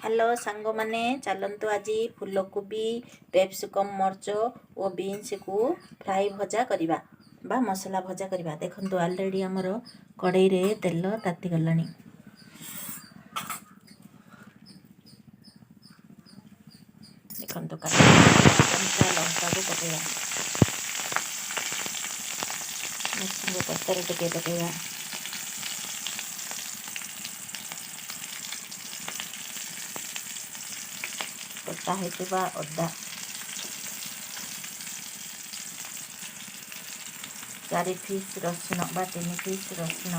Hello सांग माने चलतु आज फूलकोबी कैप्सिकम मर्च और बीन्स को फ्राई भजा करवा बा मसला भजा करवा। देखो ऑलरेडी आमर कड़ाई रे तेल ताती गला। देखो कंचा लंका को पकड़ा पत्तर टे पकड़ा कटा होता अदा 4 पीस रसुण बा 3 पीस रसुण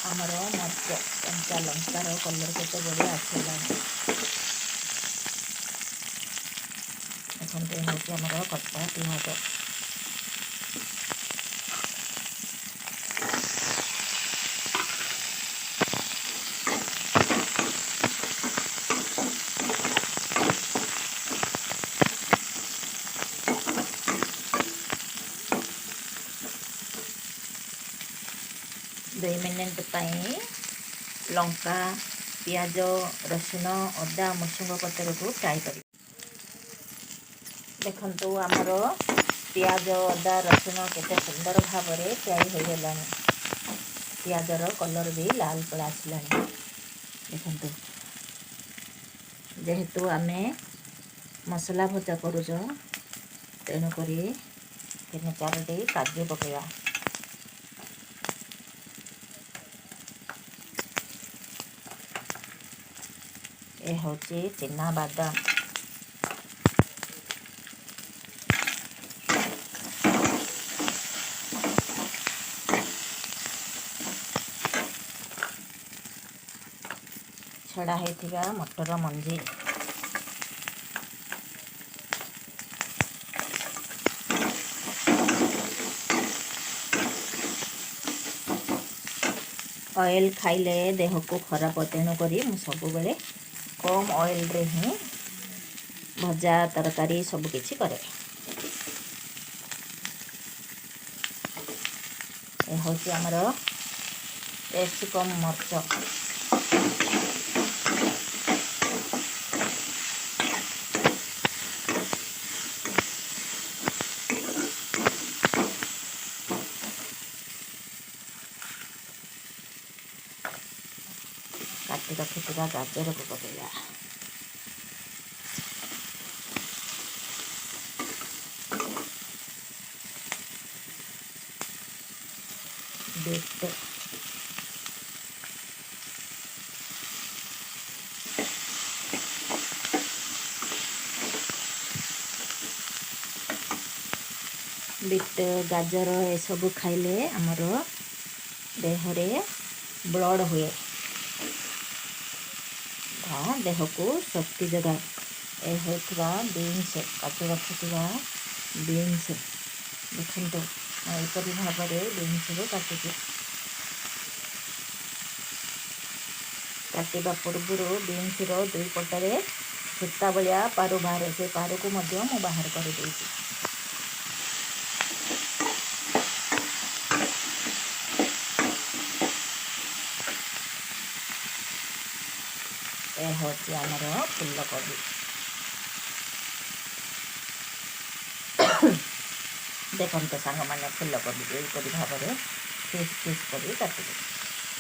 आमर मर्च कंचा लंकार कलर केते बढ़िया आसला। देखते हूँ आमर कटा पिंज दुई मिनिट लंका पियाज रसुण अदा मसुंग पतर को फ्राई कर। देखु आमर पियाज अदा रसुण केते सुंदर भाव में फ्राई हो गला। पियाजर कलर भी लाल पड़ा आसला। देखु जेहेतु आमे मसला भजा करुच तेणुक 3-4टी काजू पकड़ा। ये हूँ चिना बादाम छड़ा होता मटर मंजी ऑयल खाइले देह को खराब तेणुक सब बेले कम ऑयल रे ही भजा तरकारी सब किछि करे। ए होची हमर कैप्सिकम मर्च काटी रखिथिबा गाजर को पकेया। बीट बीट गाजर ए सब खाइले हमर देह रे ब्लड हुए देह को शक्ति जगाए। ए होता बीन्स काटी रखिथिबा बीन्स देखो यहपरी भाव में बीन्स को काटिबा पूर्व बीन्स दुई पटे सूता भाया पारु बाहर से पारु को मु बाहर कर देइछि। हूँ आमर फूलकोबी देखते सांग मैंने फूलकोबी यहपरी भाव में फिस फिस कर काटि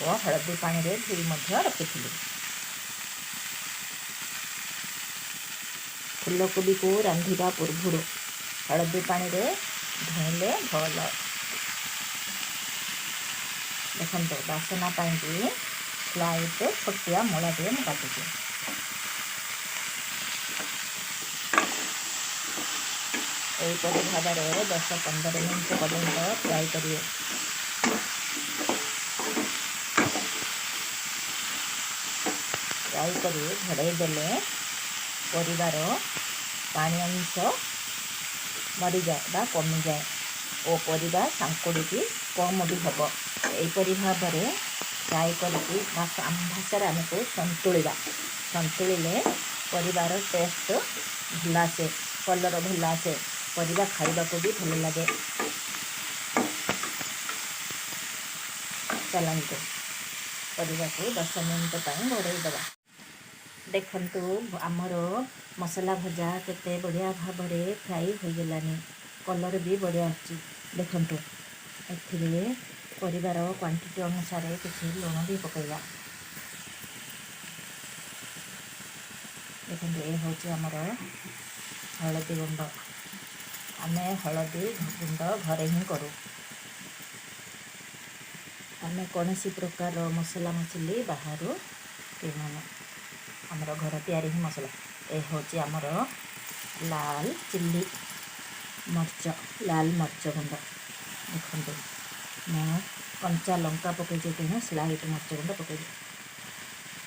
और हलदी पानी रे धोई रखी। फूलकोबी को रांधिबा पूर्व हलदी पानी रे धोइले भल। देखते बासना पाई फ्लाइट छोटिया मूला टे मुझे काटुचे। यहपरी भाव में 10-15 मिनट पर्यंत फ्राई करिए। फ्राई कर घड़े देले परिवार पानी अंश मरी जाए बा कमी जाए और परिवा सांकुड़ी कम भी हम। यहपरी भाव में फ्राई करके भाषा आम भाषा आमको संतुलिबा संतुलिले परिवार टेस्ट भल आसे कलर भल आसे परिवा खाइबा को भी भल लगे। चलते परिवा को 10 मिनट घोड़े दबा। देखंतु आमर मसला भजा केते बढ़िया भाव में फ्राई हो गलानी कलर भी बढ़िया आछि। देखंतु एथिरे परिवार क्वांटिटी अनुसार किसी लुण भी पकईला। देखंतु ये होछि आमर हलदी गुंड। आमे हलदी गुंड घरे ही करूँ। आमे कौनसी प्रकार मसला मछली बाहर किणुना आमर घर तैयारी ही मसला। ये होछि आमर लाल चिल्ली मर्च लाल मर्च गुंड। देखो मैं कंचा लंका पकई तेणु स्लाइट मर्च गुंड पकई।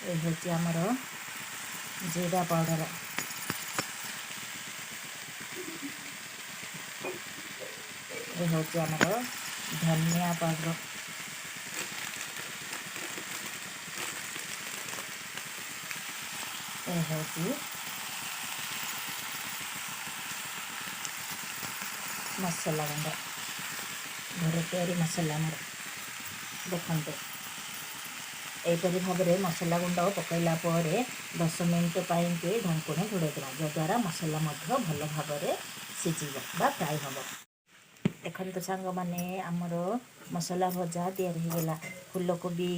ये होछि आमर जीरा पाउडर। ये होछि आमर धनिया पाउडर। ये होछि मसला गुंड घर तैयारी मसला आमर। देखते यहीपरि भाव में मसला गुंड पकईला 10 मिनट पाई ढंकुणी घोड़े देवा जद्वारा मसला भल भाव में सीझीब बा फ्राई हम। देखते सांग मैंने आमर मसला भजा तैयारी होगा। फूलकोबी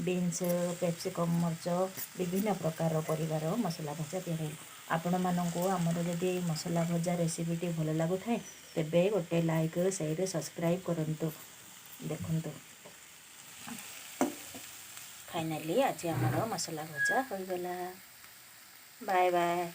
बीन्स कैप्सिकम मर्च विभिन्न प्रकार परिवार मसला भजा तैयारी। आपण मानक आमर जदि मसला भजा रेसिपीटी भल लगु थाए तेबे गोटे लाइक शेयर सब्सक्राइब करंतु। देखंतु फाइनली आज आमर मसला भजा हो गला। Bye bye.